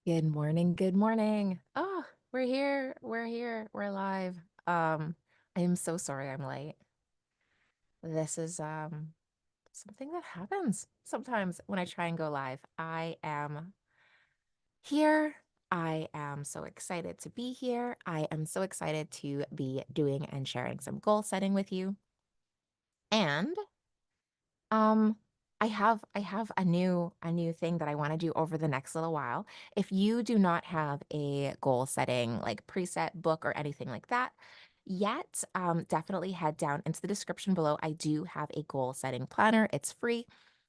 Good morning. Good morning. Oh, we're here. We're here. We're live. I am so sorry I'm late. This is something that happens sometimes when I try and go live. I am here. I am so excited to be here. I am so excited to be doing and sharing some goal setting with you. And Um, I have a new thing that I want to do over the next little while. If you do not have a goal setting like preset book or anything like that yet, definitely head down into the description below. I do have a goal setting planner. It's free.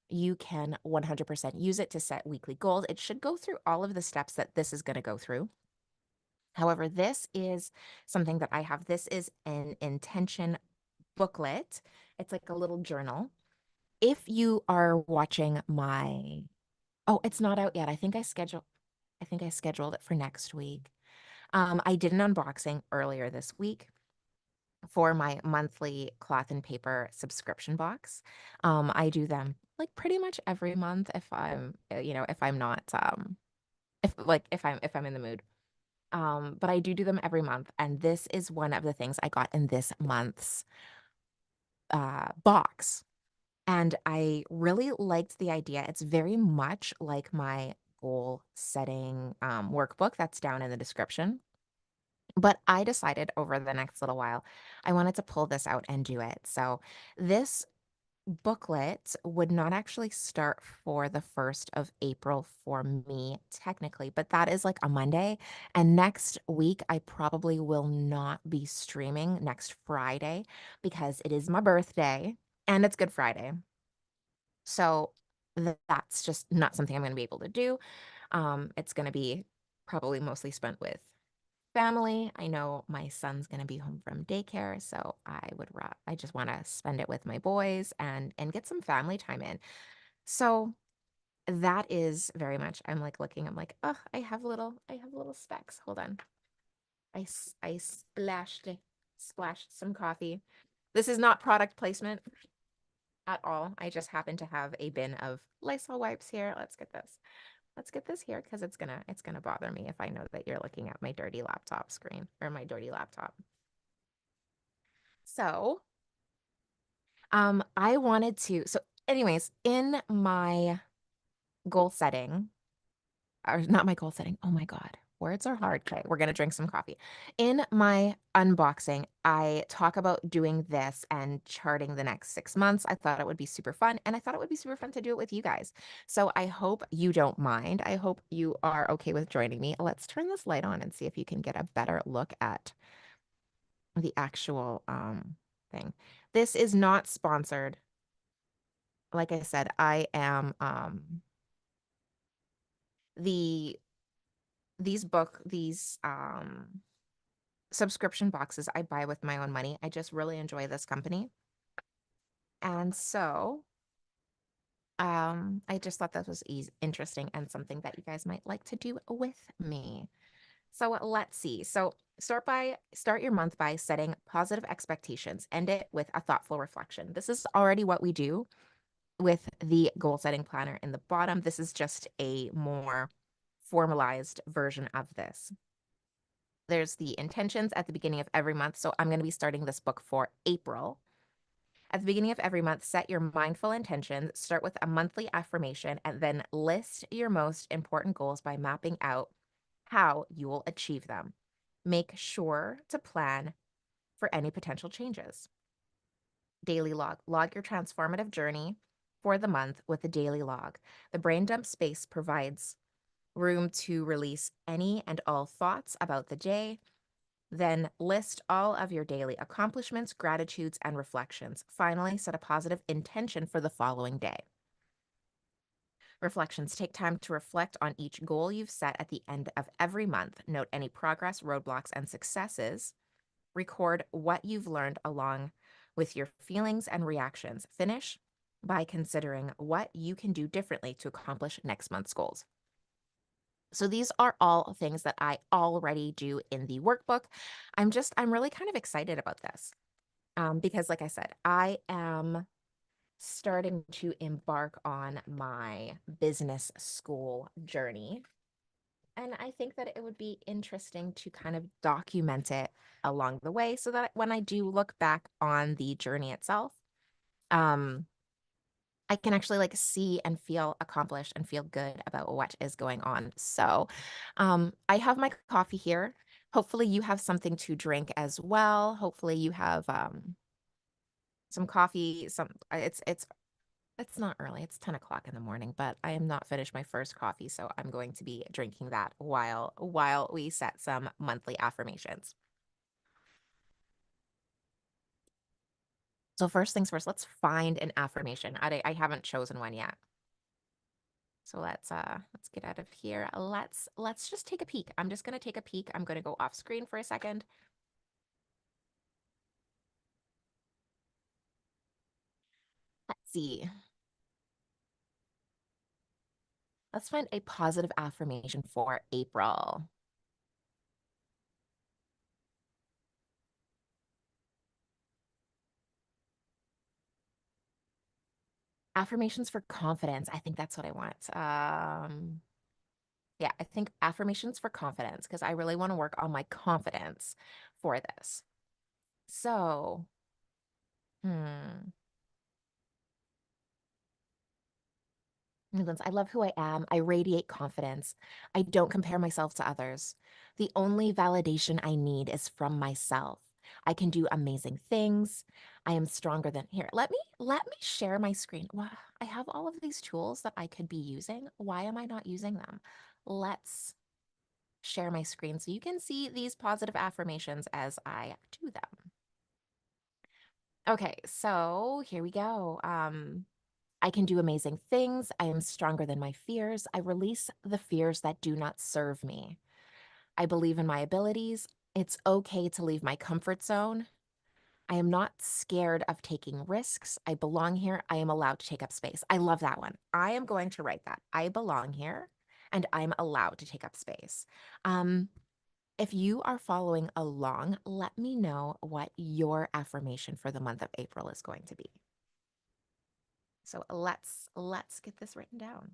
You can 100% use it to set weekly goals. It should go through all of the steps that this is going to go through. However, this is something that I have. This is an intention booklet. It's like a little journal. If you are watching my oh, it's not out yet. I think I scheduled it for next week. I did an unboxing earlier this week for my monthly cloth and paper subscription box. I do them like pretty much every month if if I'm not if I'm in the mood. But I do them every month, and this is one of the things I got in this month's box. And I really liked the idea. It's very much like my goal setting workbook that's down in the description. But I decided over the next little while, I wanted to pull this out and do it. So this booklet would not actually start for the 1st of April for me, technically, but that is like a Monday. And next week, I probably will not be streaming next Friday because it is my birthday and it's Good Friday. So that's just not something I'm going to be able to do. It's going to be probably mostly spent with family. I know my son's going to be home from daycare, so I just want to spend it with my boys and get some family time in. So that is very much I'm like looking, I'm like, oh, I have little specks. Hold on. I splashed some coffee. This is not product placement at all. I just happen to have a bin of Lysol wipes here. Let's get this. Let's get this here because it's gonna bother me if I know that you're looking at my dirty laptop screen or my dirty laptop. So, I wanted to. So, anyways, in my goal setting, or not my goal setting. Oh my God. Words are hard. Okay, we're gonna drink some coffee. In my unboxing, I talk about doing this and charting the next 6 months. I thought it would be super fun, and I thought it would be super fun to do it with you guys. So I hope you don't mind. I hope you are okay with joining me. Let's turn this light on and see if you can get a better look at the actual thing. This is not sponsored. Like I said, I am the these subscription boxes I buy with my own money. I just really enjoy this company. And so I just thought that was interesting and something that you guys might like to do with me. So let's see. So start your month by setting positive expectations. End it with a thoughtful reflection. This is already what we do with the goal setting planner in the bottom. This is just a more formalized version of this. There's the intentions at the beginning of every month. So I'm going to be starting this book for April. At the beginning of every month, set your mindful intentions, start with a monthly affirmation, and then list your most important goals by mapping out how you will achieve them. Make sure to plan for any potential changes. Daily log. Log your transformative journey for the month with a daily log. The brain dump space provides room to release any and all thoughts about the day. Then list all of your daily accomplishments, gratitudes, and reflections. Finally, set a positive intention for the following day. Reflections. Take time to reflect on each goal you've set at the end of every month. Note any progress, roadblocks, and successes. Record what you've learned along with your feelings and reactions. Finish by considering what you can do differently to accomplish next month's goals. So these are all things that I already do in the workbook. I'm really kind of excited about this because, like I said, I am starting to embark on my business school journey. And I think that it would be interesting to kind of document it along the way so that when I do look back on the journey itself, um, I can actually like see and feel accomplished and feel good about what is going on. So, I have my coffee here. Hopefully, you have something to drink as well. Hopefully, you have some coffee. It's not early. It's 10 o'clock in the morning, but I am not finished my first coffee, so I'm going to be drinking that while we set some monthly affirmations. So first things first, let's find an affirmation. I haven't chosen one yet. So let's get out of here. Let's just take a peek. I'm just gonna take a peek. I'm gonna go off screen for a second. Let's see. Let's find a positive affirmation for April. Affirmations for confidence. I think that's what I want. Yeah, I think affirmations for confidence because I really want to work on my confidence for this. So, hmm. Newlands, I love who I am. I radiate confidence. I don't compare myself to others. The only validation I need is from myself. I can do amazing things. I am stronger than here. Let me share my screen. Wow, I have all of these tools that I could be using. Why am I not using them? Let's share my screen so you can see these positive affirmations as I do them. Okay, so here we go. I can do amazing things. I am stronger than my fears. I release the fears that do not serve me. I believe in my abilities. It's okay to leave my comfort zone. I am not scared of taking risks. I belong here. I am allowed to take up space. I love that one. I am going to write that. I belong here and I'm allowed to take up space. Um, if you are following along, let me know what your affirmation for the month of April is going to be. So let's get this written down.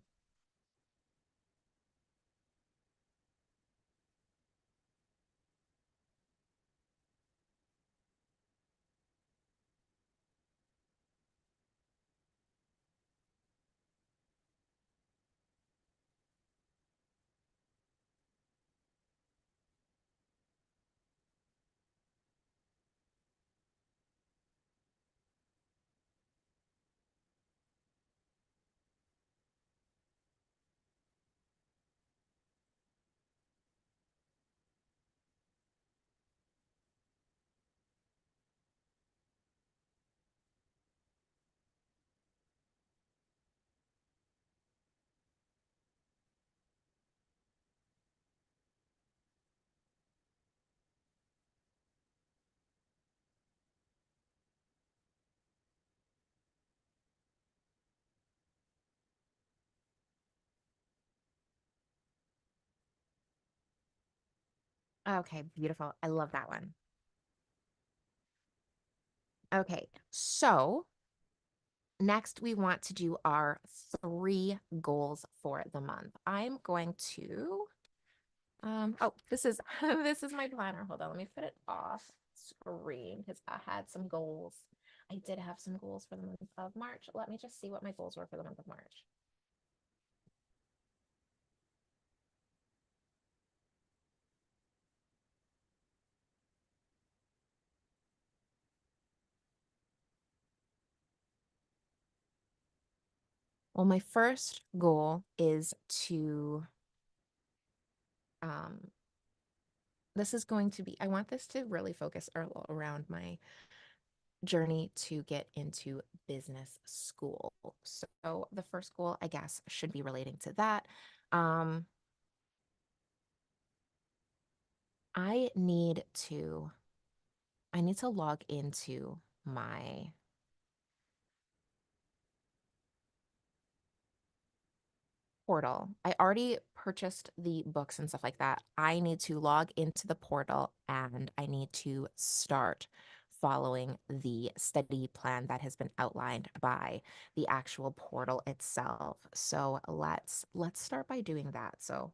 Okay, beautiful. I love that one. Okay, so next we want to do our three goals for the month. I'm going to, oh, this is this is my planner. Hold on, let me put it off screen because I had some goals. I did have some goals for the month of March. Let me just see what my goals were for the month of March. Well, my first goal is to, um, this is going to be, I want this to really focus around my journey to get into business school. So the first goal, I guess, should be relating to that. Um, I need to, I need to log into my portal. I already purchased the books and stuff like that. I need to log into the portal and I need to start following the study plan that has been outlined by the actual portal itself. So let's start by doing that. So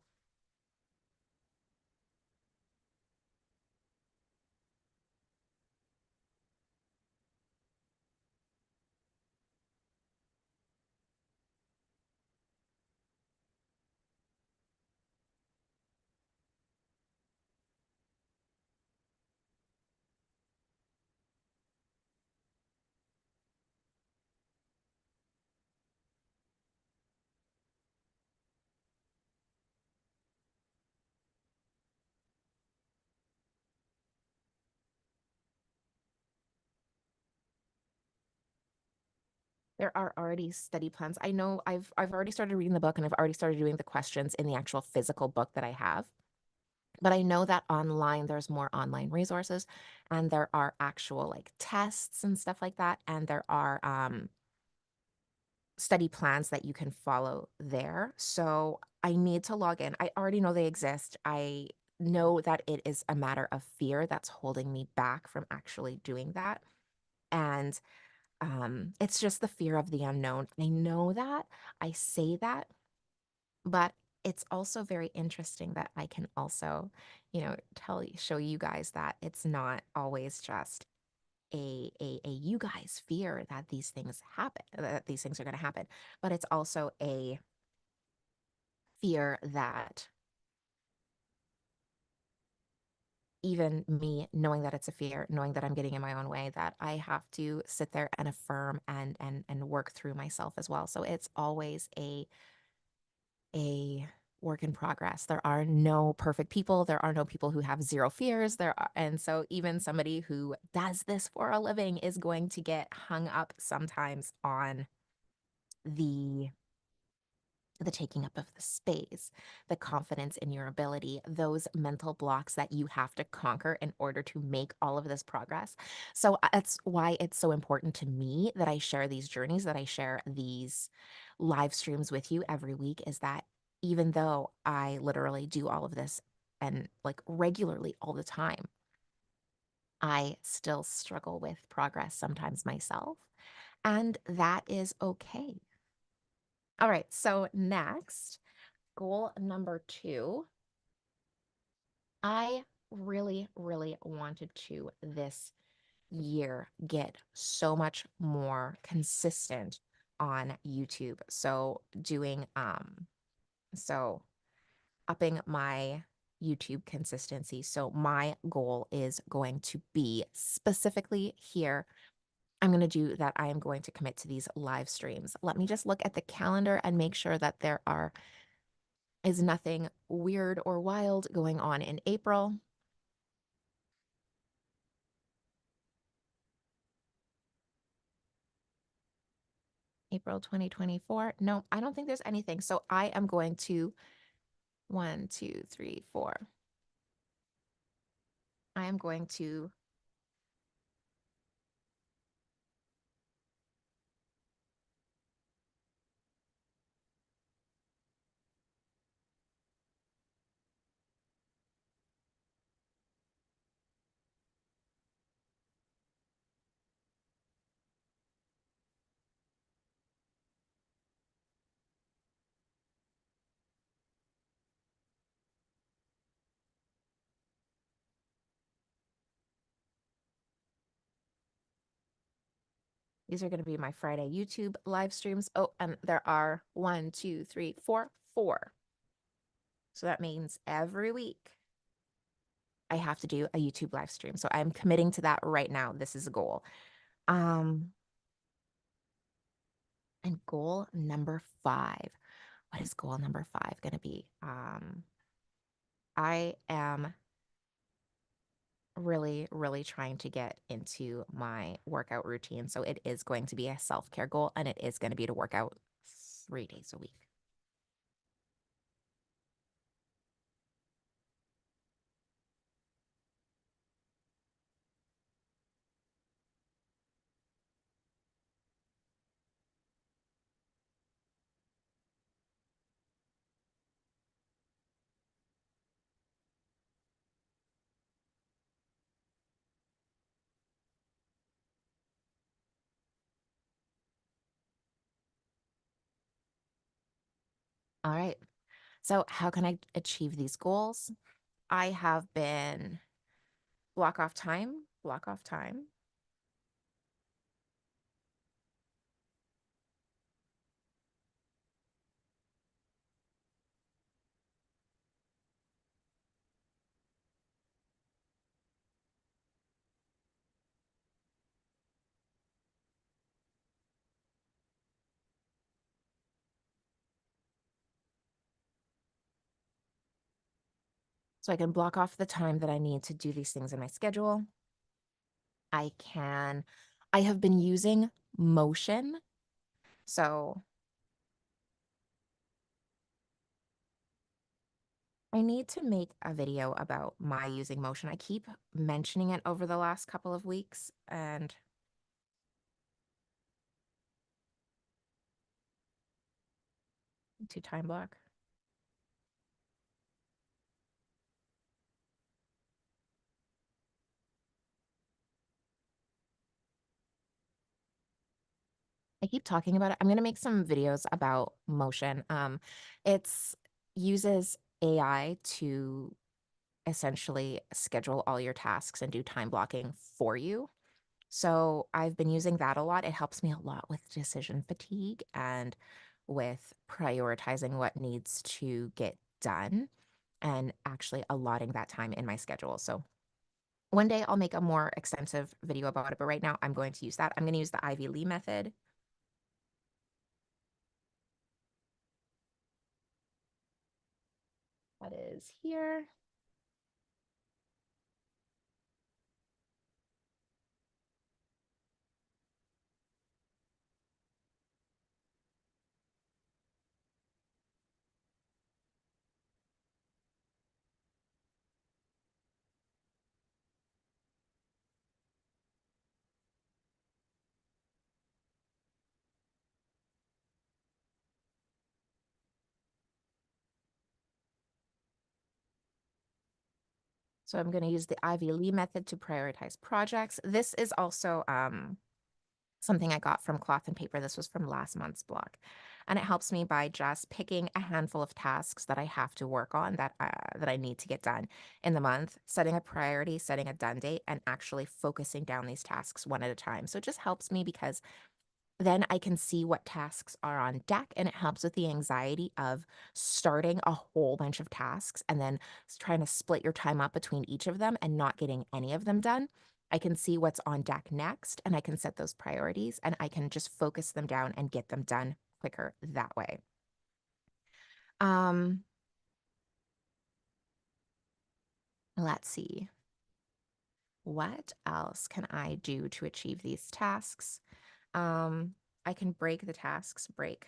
There are already study plans. I know I've already started reading the book and I've already started doing the questions in the actual physical book that I have. But I know that online there's more online resources and there are actual like tests and stuff like that. And there are study plans that you can follow there. So I need to log in. I already know they exist. I know that it is a matter of fear that's holding me back from actually doing that. And it's just the fear of the unknown. I know that. I say that, but it's also very interesting that I can also, show you guys that it's not always just a you guys fear that these things happen, that these things are going to happen, but it's also a fear that even me knowing that it's a fear, knowing that I'm getting in my own way, that I have to sit there and affirm and work through myself as well. So it's always a work in progress. There are no perfect people. There are no people who have zero fears. And so even somebody who does this for a living is going to get hung up sometimes on the the taking up of the space, the confidence in your ability, those mental blocks that you have to conquer in order to make all of this progress. So that's why it's so important to me that I share these journeys, that I share these live streams with you every week, is that even though I literally do all of this and like regularly all the time, I still struggle with progress sometimes myself. And that is okay. All right. So next, goal number 2, I really, really wanted to this year get so much more consistent on YouTube. So so upping my YouTube consistency. So my goal is going to be specifically here. I'm going to do that. I am going to commit to these live streams. Let me just look at the calendar and make sure that there is nothing weird or wild going on in April. April 2024. No, I don't think there's anything. So I am going to 1, 2, 3, 4. I am going to these are going to be my Friday YouTube live streams. Oh, and there are 1, 2, 3, 4, 4. So that means every week I have to do a YouTube live stream. So I'm committing to that right now. This is a goal. Um, and goal number 5. What is goal number 5 going to be? I am really, really trying to get into my workout routine. So it is going to be a self-care goal and it is going to be to work out 3 days a week. All right. So how can I achieve these goals? I have been block off time. So I can block off the time that I need to do these things in my schedule. I have been using motion So I need to make a video about my using motion. I keep mentioning it over the last couple of weeks and to time block. I keep talking about it. I'm gonna make some videos about motion. It's uses AI to essentially schedule all your tasks and do time blocking for you. So I've been using that a lot. It helps me a lot with decision fatigue and with prioritizing what needs to get done and actually allotting that time in my schedule. So one day I'll make a more extensive video about it, but right now I'm going to use that. I'm going to use the Ivy Lee method. That is here. So I'm going to use the Ivy Lee method to prioritize projects. This is also something I got from Cloth and Paper. This was from last month's blog. And it helps me by just picking a handful of tasks that I have to work on that I need to get done in the month, setting a priority, setting a done date, and actually focusing down these tasks one at a time. So it just helps me because then I can see what tasks are on deck, and it helps with the anxiety of starting a whole bunch of tasks and then trying to split your time up between each of them and not getting any of them done. I can see what's on deck next, and I can set those priorities, and I can just focus them down and get them done quicker that way. Um, let's see. What else can I do to achieve these tasks? Um, I can break the tasks, break,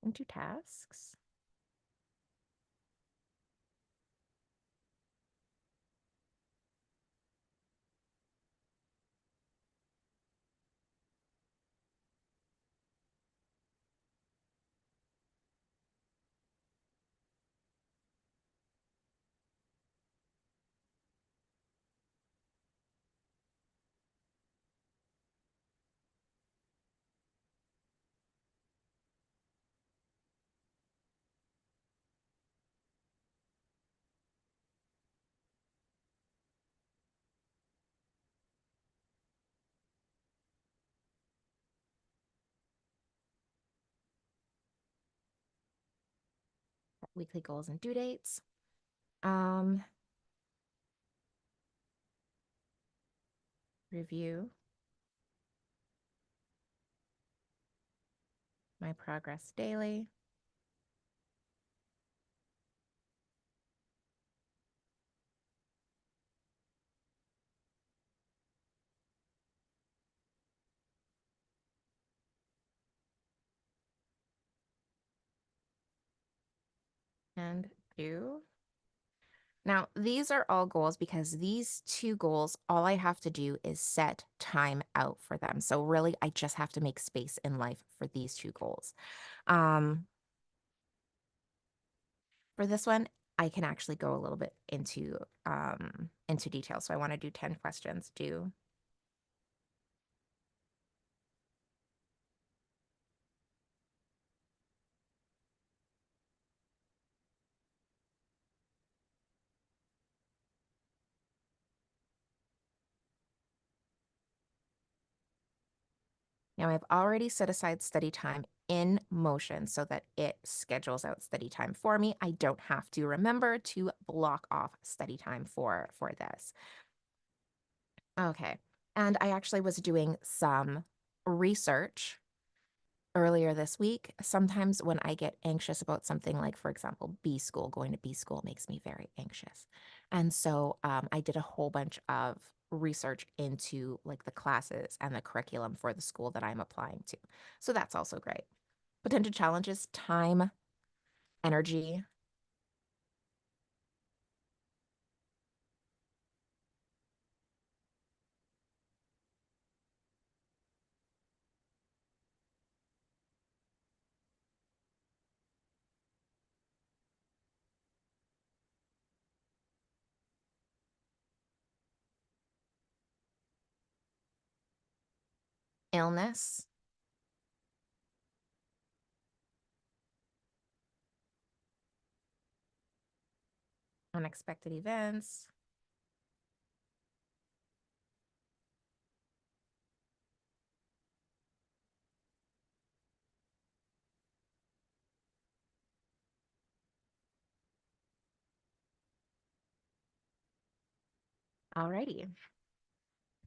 into tasks. Weekly goals and due dates. Um, Review my progress daily. And do. Now, these are all goals because these two goals, all I have to do is set time out for them. So really, I just have to make space in life for these two goals. Um, for this one, I can actually go a little bit into detail. So I want to do 10 questions. Do. Now I've already set aside study time in motion so that it schedules out study time for me. I don't have to remember to block off study time for this. Okay. And I actually was doing some research earlier this week. Sometimes when I get anxious about something like, for example, B school, going to B school makes me very anxious. And so I did a whole bunch of research into like the classes and the curriculum for the school that I'm applying to. So that's also great. Potential challenges, time, energy, illness, unexpected events. Alrighty.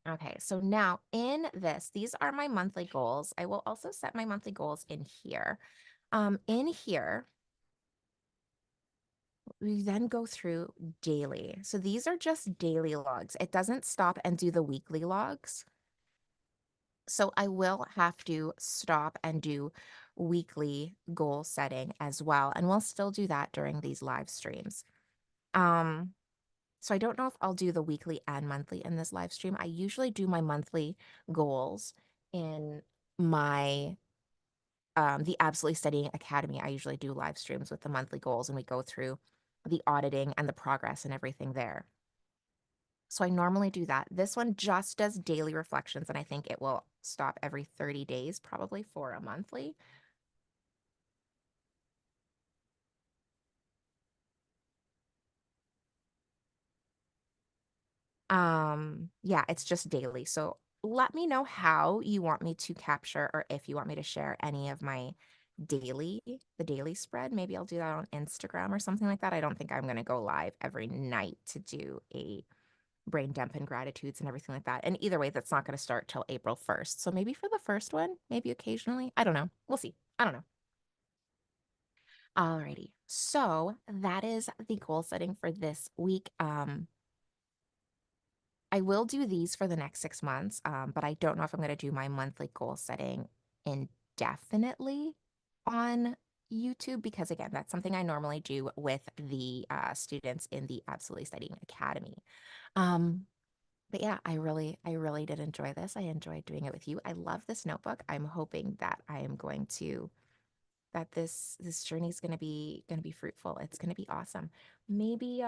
Okay, so now in this, these are my monthly goals. I will also set my monthly goals in here. In here, we then go through daily. So these are just daily logs. It doesn't stop and do the weekly logs. So I will have to stop and do weekly goal setting as well. And we'll still do that during these live streams. Um, so I don't know if I'll do the weekly and monthly in this live stream. I usually do my monthly goals in my the Absolutely Studying Academy. I usually do live streams with the monthly goals and we go through the auditing and the progress and everything there. So I normally do that. This one just does daily reflections, and I think it will stop every 30 days, probably for a monthly. Yeah, it's just daily. So let me know how you want me to capture or if you want me to share any of my the daily spread. Maybe I'll do that on Instagram or something like that. I don't think I'm going to go live every night to do a brain dump and gratitudes and everything like that. And either way, that's not going to start till April 1st. So maybe for the first one, maybe occasionally. I don't know. We'll see. I don't know. Alrighty. So that is the goal setting for this week. I will do these for the next 6 months, but I don't know if I'm going to do my monthly goal setting indefinitely on YouTube because, again, that's something I normally do with the students in the Absolutely Studying Academy. Um, but yeah, I really did enjoy this. I enjoyed doing it with you. I love this notebook. I'm hoping that I am going to that this journey is going to be fruitful. It's going to be awesome. Maybe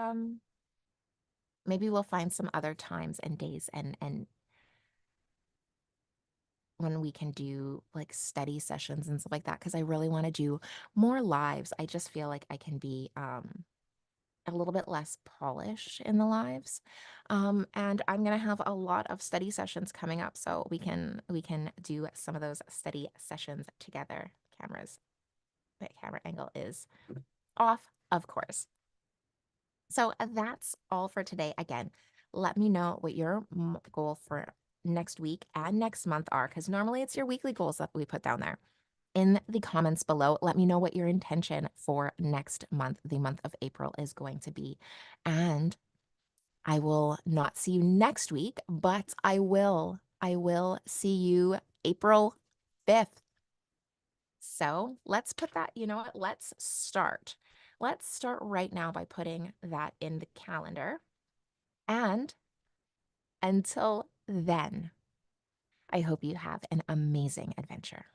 maybe we'll find some other times and days and when we can do like study sessions and stuff like that because I really want to do more lives. I just feel like I can be a little bit less polish in the lives. And I'm gonna have a lot of study sessions coming up, so we can do some of those study sessions together. Cameras, the camera angle is off, of course. So that's all for today. Again, let me know what your goal for next week and next month are, because normally it's your weekly goals that we put down there. In the comments below, let me know what your intention for next month, the month of April, is going to be. And I will not see you next week, but I will see you April 5th. So let's put that, you know what? Let's start. Let's start right now by putting that in the calendar. And until then, I hope you have an amazing adventure.